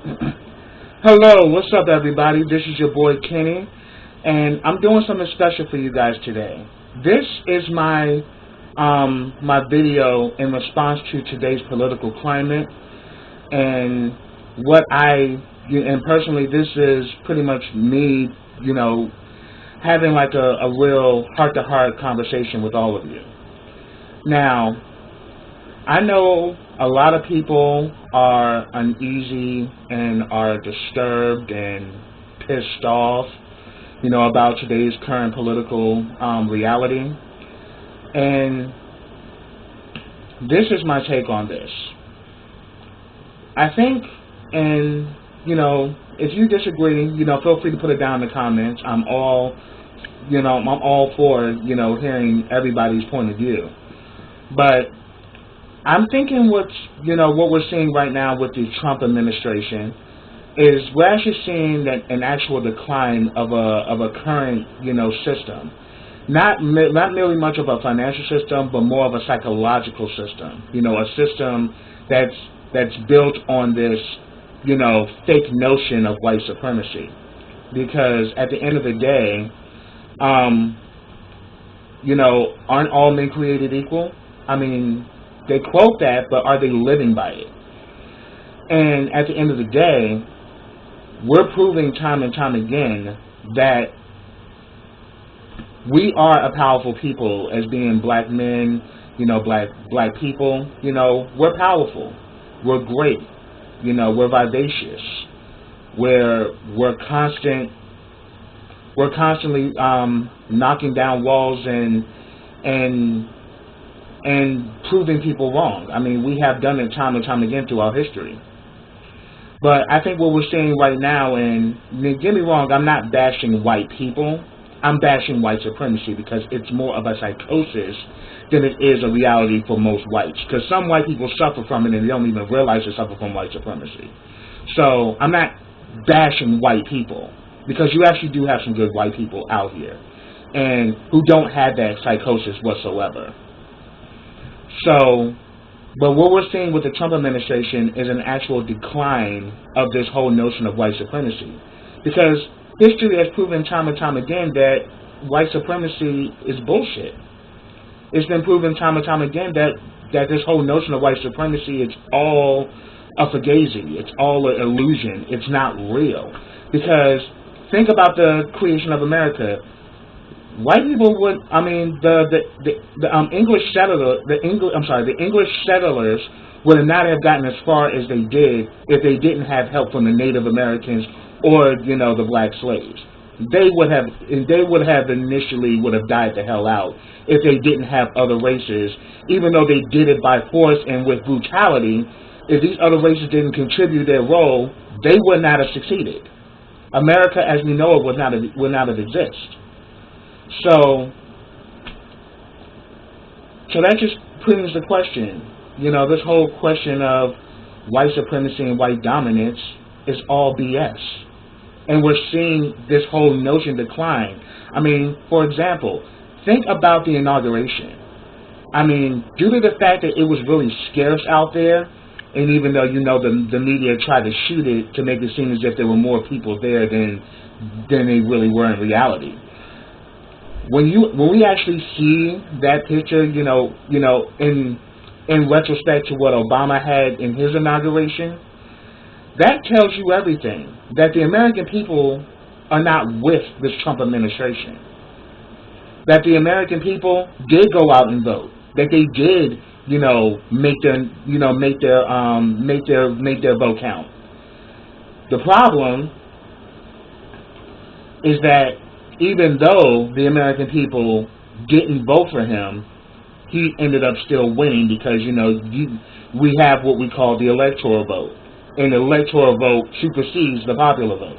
Hello, what's up everybody? This is your boy Kenny, and I'm doing something special for you guys today. This is my video in response to today's political climate, and and personally this is pretty much me, having like a real heart-to-heart conversation with all of you. Now, I know a lot of people are uneasy and are disturbed and pissed off, about today's current political reality. And this is my take on this. I think, and, if you disagree, feel free to put it down in the comments. I'm all for, hearing everybody's point of view. But I'm thinking what we're seeing right now with the Trump administration is we're actually seeing an actual decline of a current system, not merely much of a financial system, but more of a psychological system. A system that's built on this fake notion of white supremacy, because at the end of the day, aren't all men created equal? I mean, they quote that, but are they living by it? And at the end of the day, we're proving time and time again that we are a powerful people as being black men, black people. We're powerful. We're great. We're vivacious. We're constantly knocking down walls and proving people wrong. I mean, we have done it time and time again throughout history. But I think what we're seeing right now, and get me wrong, I'm not bashing white people. I'm bashing white supremacy because it's more of a psychosis than it is a reality for most whites. Because some white people suffer from it and they don't even realize they suffer from white supremacy. So I'm not bashing white people, because you actually do have some good white people out here and who don't have that psychosis whatsoever. So, but what we're seeing with the Trump administration is an actual decline of this whole notion of white supremacy. Because history has proven time and time again that white supremacy is bullshit. It's been proven time and time again that this whole notion of white supremacy is all a fugazi. It's all an illusion. It's not real. Because think about the creation of America. White people would, the English settlers would not have gotten as far as they did if they didn't have help from the Native Americans or, the black slaves. They would have initially died the hell out if they didn't have other races, even though they did it by force and with brutality. If these other races didn't contribute their role, they would not have succeeded. America, as we know it, would not have existed. So that just brings the question, this whole question of white supremacy and white dominance is all BS. And we're seeing this whole notion decline. I mean, for example, think about the inauguration. I mean, due to the fact that it was really scarce out there, and even though, the media tried to shoot it to make it seem as if there were more people there than they really were in reality. When we actually see that picture, in retrospect to what Obama had in his inauguration, that tells you everything. That the American people are not with this Trump administration. That the American people did go out and vote. That they did, make their vote count. The problem is that even though the American people didn't vote for him, he ended up still winning because, we have what we call the electoral vote. And the electoral vote supersedes the popular vote.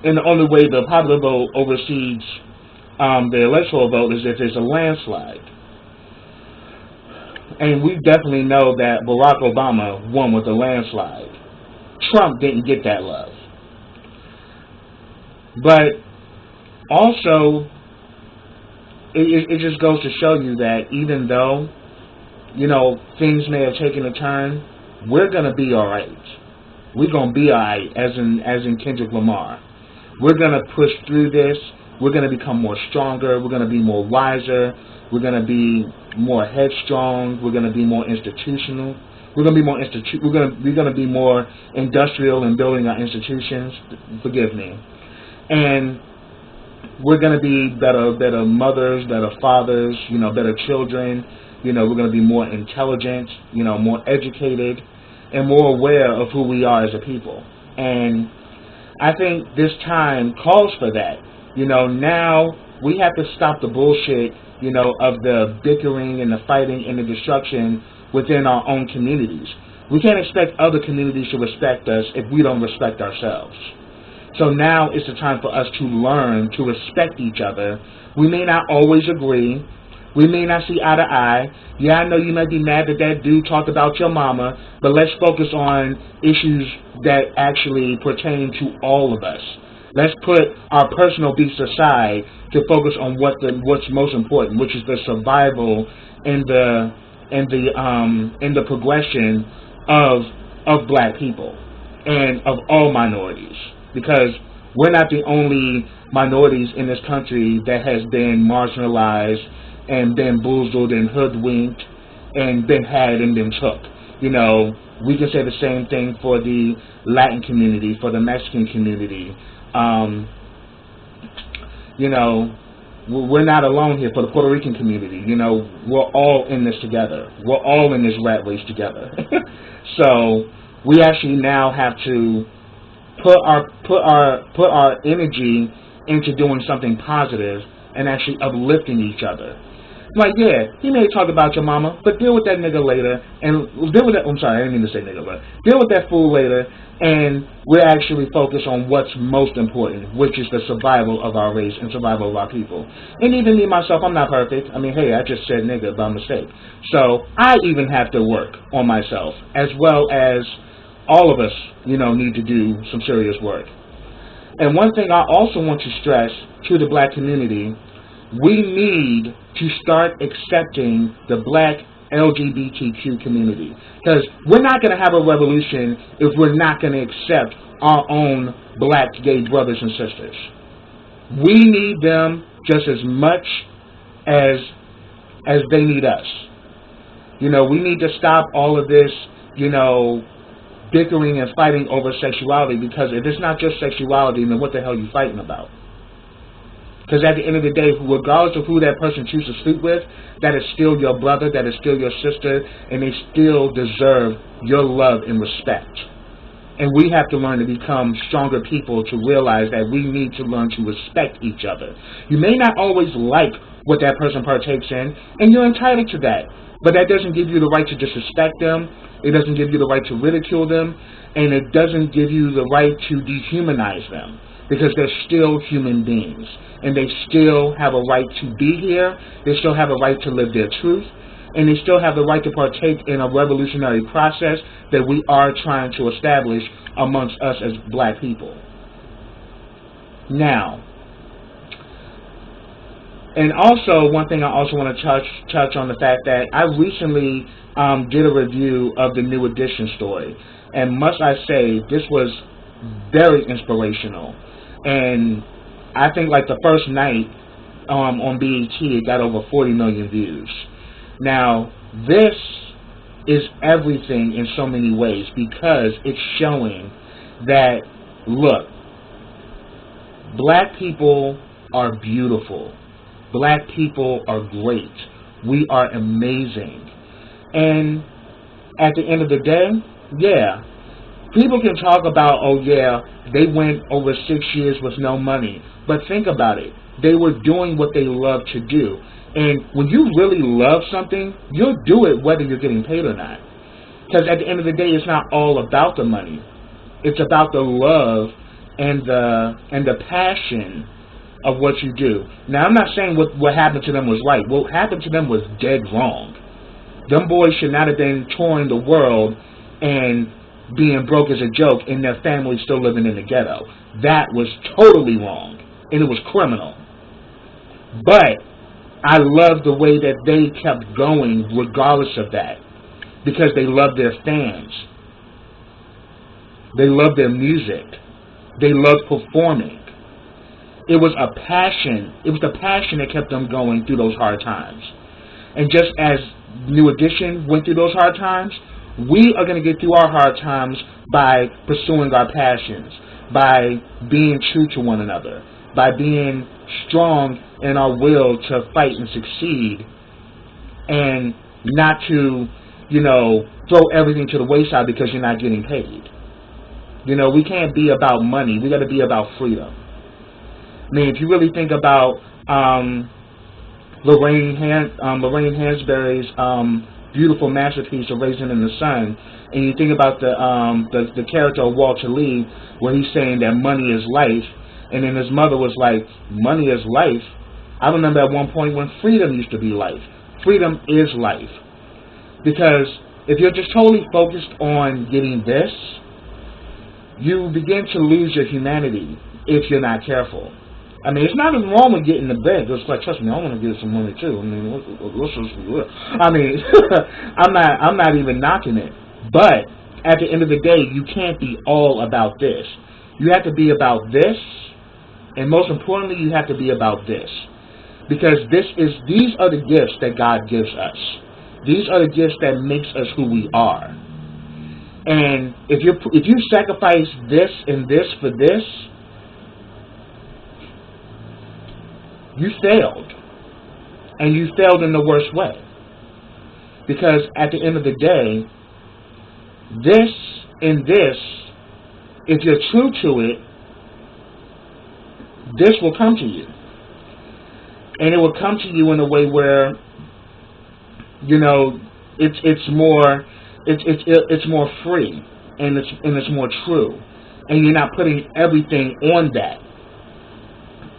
And the only way the popular vote oversees the electoral vote is if there's a landslide. And we definitely know that Barack Obama won with a landslide. Trump didn't get that love. But also, it just goes to show you that even though, things may have taken a turn, we're going to be all right. We're gonna be alright, as in Kendrick Lamar. We're gonna push through this. We're gonna become more stronger. We're gonna be more wiser. We're gonna be more headstrong. We're gonna be more institutional. We're gonna be more we're gonna be more industrial in building our institutions. Forgive me. And we're going to be better mothers, better fathers, better children. We're going to be more intelligent, more educated, and more aware of who we are as a people. And I think this time calls for that. Now we have to stop the bullshit, of the bickering and the fighting and the destruction within our own communities. We can't expect other communities to respect us if we don't respect ourselves. So now is the time for us to learn to respect each other. We may not always agree. We may not see eye to eye. Yeah, I know you might be mad that that dude talked about your mama, but let's focus on issues that actually pertain to all of us. Let's put our personal beefs aside to focus on what's most important, which is the survival and the progression of black people and of all minorities. Because we're not the only minorities in this country that has been marginalized and been boozled and hoodwinked and been had and been took. We can say the same thing for the Latin community, for the Mexican community. We're not alone here. For the Puerto Rican community, we're all in this together. We're all in this rat race together. So we actually now have to put our energy into doing something positive and actually uplifting each other. Like, yeah, he may talk about your mama, but deal with that nigga later, and deal with that. I'm sorry, I didn't mean to say nigga, but deal with that fool later, and we're actually focused on what's most important, which is the survival of our race and survival of our people. And even me myself, I'm not perfect. I mean, hey, I just said nigga by mistake, so I even have to work on myself, as well as all of us, need to do some serious work. And one thing I also want to stress to the black community, we need to start accepting the black LGBTQ community. Because we're not going to have a revolution if we're not going to accept our own black gay brothers and sisters. We need them just as much as they need us. We need to stop all of this, bickering and fighting over sexuality, because if it's not just sexuality, then what the hell are you fighting about? Because at the end of the day, regardless of who that person chooses to sleep with, that is still your brother, that is still your sister, and they still deserve your love and respect. And we have to learn to become stronger people to realize that we need to learn to respect each other. You may not always like what that person partakes in, and you're entitled to that. But that doesn't give you the right to disrespect them. It doesn't give you the right to ridicule them. And it doesn't give you the right to dehumanize them. Because they're still human beings. And they still have a right to be here. They still have a right to live their truth. And they still have the right to partake in a revolutionary process that we are trying to establish amongst us as black people. Now, and also, one thing I also want to touch on the fact that I recently did a review of the New Edition story. And must I say, this was very inspirational. And I think like the first night on BET, it got over 40 million views. Now, this is everything in so many ways, because it's showing that, look, black people are beautiful. Black people are great. We are amazing. And at the end of the day, yeah, people can talk about, oh yeah, they went over 6 years with no money. But think about it. They were doing what they love to do. And when you really love something, you'll do it whether you're getting paid or not. Because at the end of the day, it's not all about the money. It's about the love and the passion of what you do. Now, I'm not saying what happened to them was right. What happened to them was dead wrong. Them boys should not have been touring the world and being broke as a joke and their family still living in the ghetto. That was totally wrong, and it was criminal. But I love the way that they kept going regardless of that, because they love their fans. They loved their music. They loved performing. It was a passion. It was the passion that kept them going through those hard times. And just as New Edition went through those hard times, we are going to get through our hard times by pursuing our passions, by being true to one another, by being strong in our will to fight and succeed, and not to, throw everything to the wayside because you're not getting paid. We can't be about money. We got to be about freedom. I mean, if you really think about Lorraine Hansberry's beautiful masterpiece of Raisin in the Sun, and you think about the character of Walter Lee, where he's saying that money is life, and then his mother was like, money is life. I remember at one point when freedom used to be life. Freedom is life. Because if you're just totally focused on getting this, you begin to lose your humanity if you're not careful. I mean, it's not as wrong with getting the bed. It's like, trust me, I want to get some money too. I mean, I'm not even knocking it. But at the end of the day, you can't be all about this. You have to be about this, and most importantly, you have to be about this, because these are the gifts that God gives us. These are the gifts that makes us who we are. And if you sacrifice this and this for this, you failed. And you failed in the worst way. Because at the end of the day, this and this, if you're true to it, this will come to you. And it will come to you in a way where, it's more free, and it's more true. And you're not putting everything on that.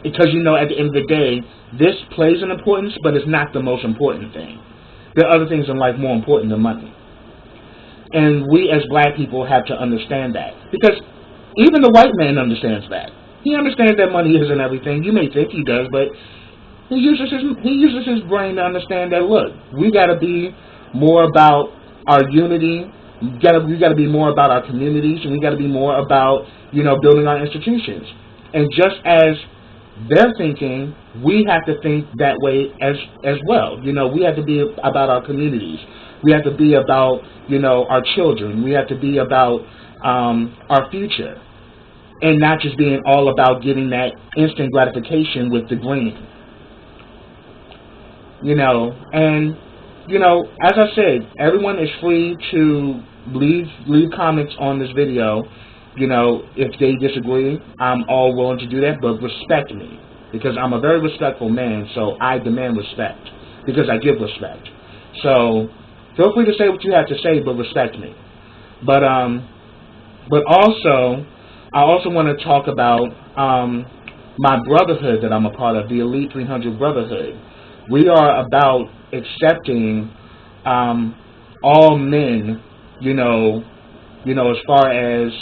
Because at the end of the day, this plays an importance, but it's not the most important thing. There are other things in life more important than money. And we as black people have to understand that. Because even the white man understands that. He understands that money isn't everything. You may think he does, but he uses his brain to understand that, look, we got to be more about our unity. We got to be more about our communities, and we got to be more about, building our institutions. And just as they're thinking, we have to think that way as well. We have to be about our communities. We have to be about, our children. We have to be about our future, and not just being all about getting that instant gratification with the green. And as I said, everyone is free to leave comments on this video. If they disagree, I'm all willing to do that, but respect me, because I'm a very respectful man, so I demand respect, because I give respect. So feel free to say what you have to say, but respect me. But also, I also want to talk about my brotherhood that I'm a part of, the Elite 300 Brotherhood. We are about accepting all men, as far as,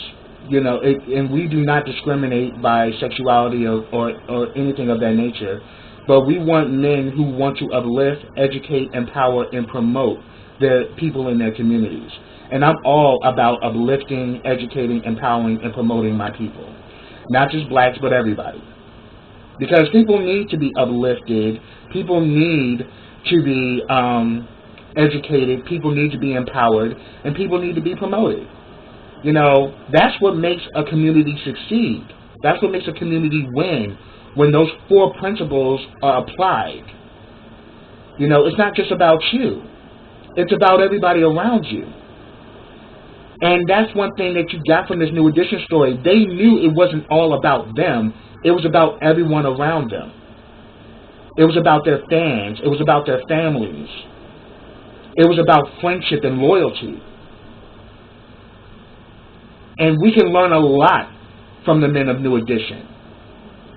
and we do not discriminate by sexuality or anything of that nature. But we want men who want to uplift, educate, empower, and promote the people in their communities. And I'm all about uplifting, educating, empowering, and promoting my people. Not just blacks, but everybody. Because people need to be uplifted. People need to be educated. People need to be empowered. And people need to be promoted. That's what makes a community succeed. That's what makes a community win, when those 4 principles are applied. It's not just about you. It's about everybody around you. And that's one thing that you got from this New Edition story. They knew it wasn't all about them. It was about everyone around them. It was about their fans. It was about their families. It was about friendship and loyalty. And we can learn a lot from the men of New Edition,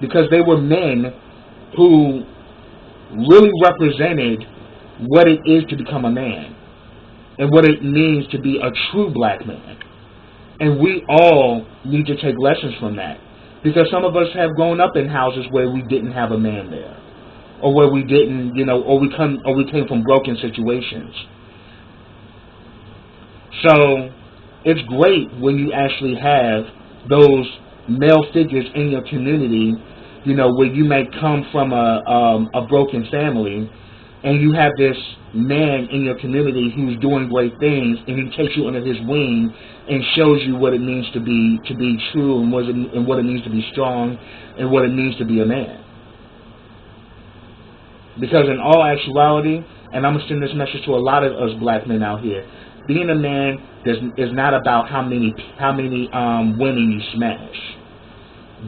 because they were men who really represented what it is to become a man and what it means to be a true black man. And we all need to take lessons from that, because some of us have grown up in houses where we didn't have a man there, or where we didn't, or we came from broken situations. So it's great when you actually have those male figures in your community, where you may come from a broken family, and you have this man in your community who's doing great things, and he takes you under his wing and shows you what it means to be true, and what it means to be strong, and what it means to be a man. Because in all actuality, and I'm going to send this message to a lot of us black men out here, being a man is not about how many women you smash.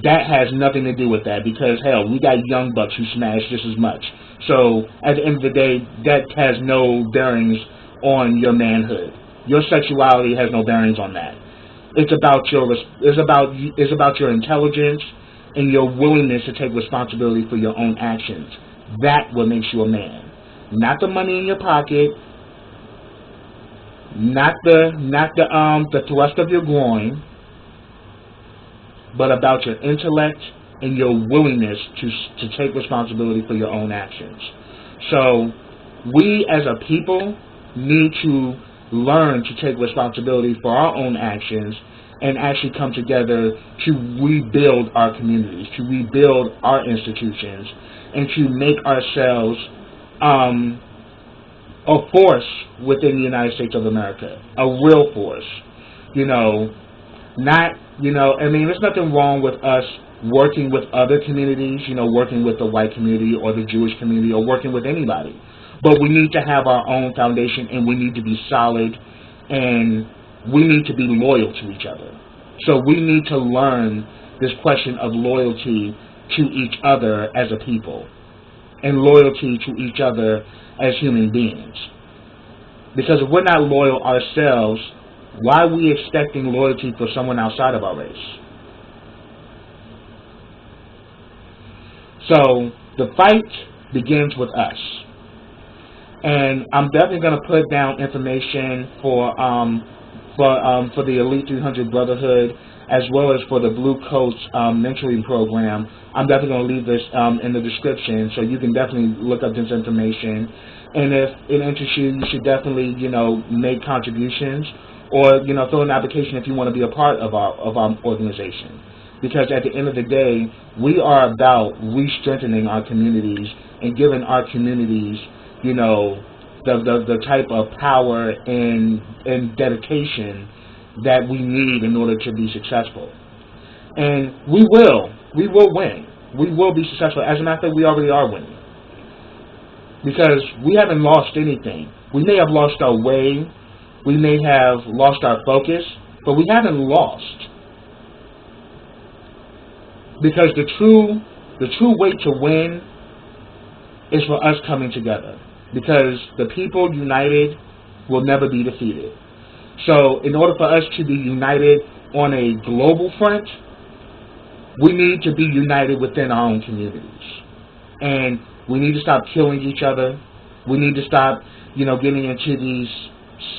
That has nothing to do with that, because hell, we got young bucks who smash just as much. So at the end of the day, that has no bearings on your manhood. Your sexuality has no bearings on that. It's about your intelligence and your willingness to take responsibility for your own actions. That what makes you a man. Not the money in your pocket, not the thrust of your groin, but about your intellect and your willingness to take responsibility for your own actions. So we as a people need to learn to take responsibility for our own actions and actually come together to rebuild our communities, to rebuild our institutions, and to make ourselves a force within the United States of America, a real force. There's nothing wrong with us working with other communities, working with the white community or the Jewish community or working with anybody. But we need to have our own foundation, and we need to be solid, and we need to be loyal to each other. So we need to learn this question of loyalty to each other as a people, and loyalty to each other as human beings. Because if we're not loyal ourselves, why are we expecting loyalty for someone outside of our race? So the fight begins with us. And I'm definitely going to put down information for the Elite 300 Brotherhood, as well as for the BlueCoats mentoring program. I'm definitely going to leave this in the description, so you can definitely look up this information. And if it interests you, you should definitely, make contributions, or fill an application if you want to be a part of our organization. Because at the end of the day, we are about re-strengthening our communities and giving our communities, the type of power and dedication that we need in order to be successful. And we will win. We will be successful. As a matter of fact, we already are winning. Because we haven't lost anything. We may have lost our way, we may have lost our focus, but we haven't lost. Because the true way to win is for us coming together. Because the people united will never be defeated. So in order for us to be united on a global front, we need to be united within our own communities. And we need to stop killing each other. We need to stop, getting into these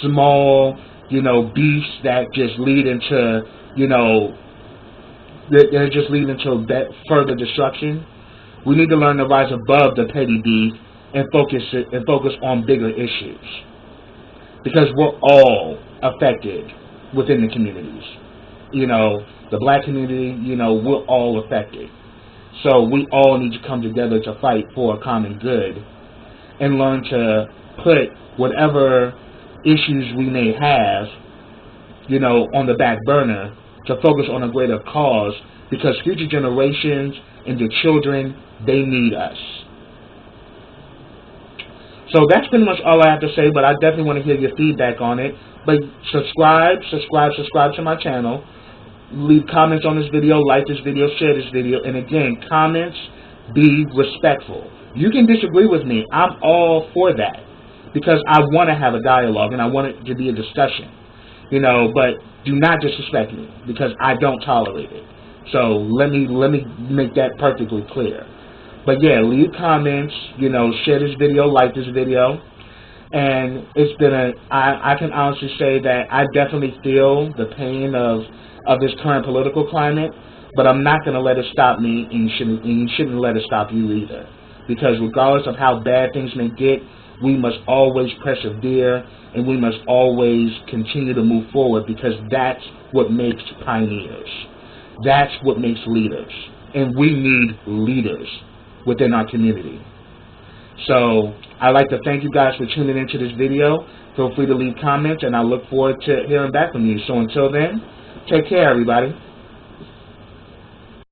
small, beefs that just lead into, that just lead into further destruction. We need to learn to rise above the petty beef and focus on bigger issues. Because we're all affected within the communities. The black community, we're all affected. So we all need to come together to fight for a common good and learn to put whatever issues we may have, on the back burner to focus on a greater cause, because future generations and the children, they need us. So that's pretty much all I have to say, but I definitely want to hear your feedback on it. But subscribe to my channel. Leave comments on this video, like this video, share this video. And again, comments, be respectful. You can disagree with me. I'm all for that. Because I want to have a dialogue and I want it to be a discussion. But do not disrespect me, because I don't tolerate it. So let me make that perfectly clear. But yeah, leave comments, share this video, like this video. And it's been I can honestly say that I definitely feel the pain of this current political climate, but I'm not going to let it stop me, and you shouldn't let it stop you either. Because regardless of how bad things may get, we must always persevere, and we must always continue to move forward, because that's what makes pioneers. That's what makes leaders. And we need leaders within our community. So I'd like to thank you guys for tuning into this video. Feel free to leave comments, and I look forward to hearing back from you. So until then, take care, everybody.